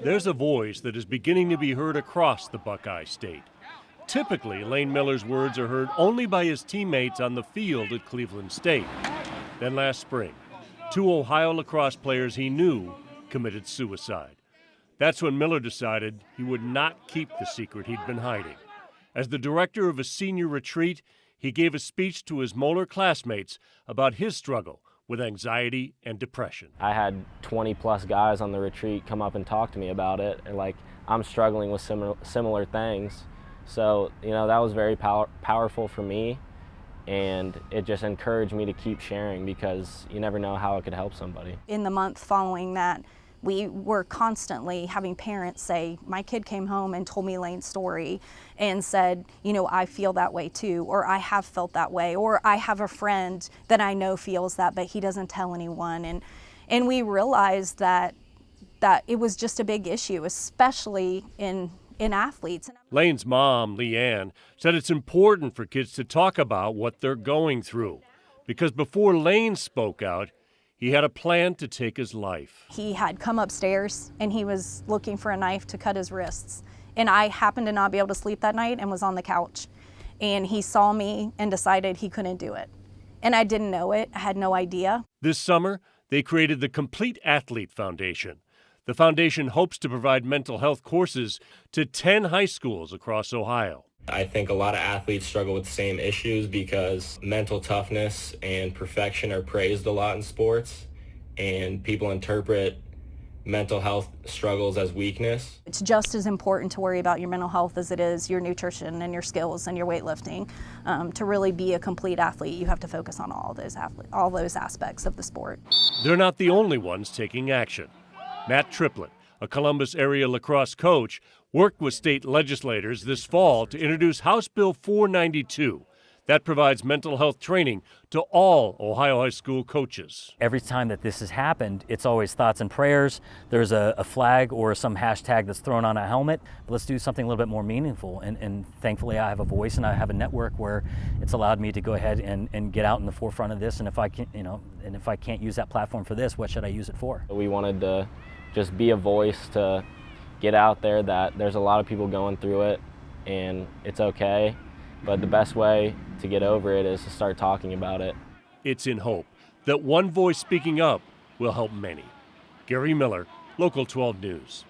There's a voice that is beginning to be heard across the Buckeye State. Typically, Lane Miller's words are heard only by his teammates on the field at Cleveland State. Then last spring, 2 Ohio lacrosse players he knew committed suicide. That's when Miller decided he would not keep the secret he'd been hiding. As the director of a senior retreat, he gave a speech to his Moeller classmates about his struggle with anxiety and depression. I had 20 plus guys on the retreat come up and talk to me about it, and like, I'm struggling with similar things. So, that was very powerful for me, and it just encouraged me to keep sharing because you never know how it could help somebody. In the month following that, we were constantly having parents say, my kid came home and told me Lane's story and said, I feel that way too, or I have felt that way, or I have a friend that I know feels that, but he doesn't tell anyone. And we realized that it was just a big issue, especially in athletes. Lane's mom, Leanne, said it's important for kids to talk about what they're going through, because before Lane spoke out, he had a plan to take his life. He had come upstairs and he was looking for a knife to cut his wrists. And I happened to not be able to sleep that night and was on the couch. And he saw me and decided he couldn't do it. And I didn't know it. I had no idea. This summer, they created the Complete Athlete Foundation. The foundation hopes to provide mental health courses to 10 high schools across Ohio. I think a lot of athletes struggle with the same issues because mental toughness and perfection are praised a lot in sports, and people interpret mental health struggles as weakness. It's just as important to worry about your mental health as it is your nutrition and your skills and your weightlifting. To really be a complete athlete, you have to focus on all those aspects of the sport. They're not the only ones taking action. Matt Triplett, a Columbus area lacrosse coach, worked with state legislators this fall to introduce House Bill 492. That provides mental health training to all Ohio high school coaches. Every time that this has happened, it's always thoughts and prayers. There's a flag or some hashtag that's thrown on a helmet. But let's do something a little bit more meaningful. And thankfully, I have a voice and I have a network where it's allowed me to go ahead and get out in the forefront of this. And if I can, and if I can't use that platform for this, what should I use it for? We wanted to just be a voice to get out there that there's a lot of people going through it and it's okay, but the best way to get over it is to start talking about it. It's in hope that one voice speaking up will help many. Gary Miller, Local 12 News.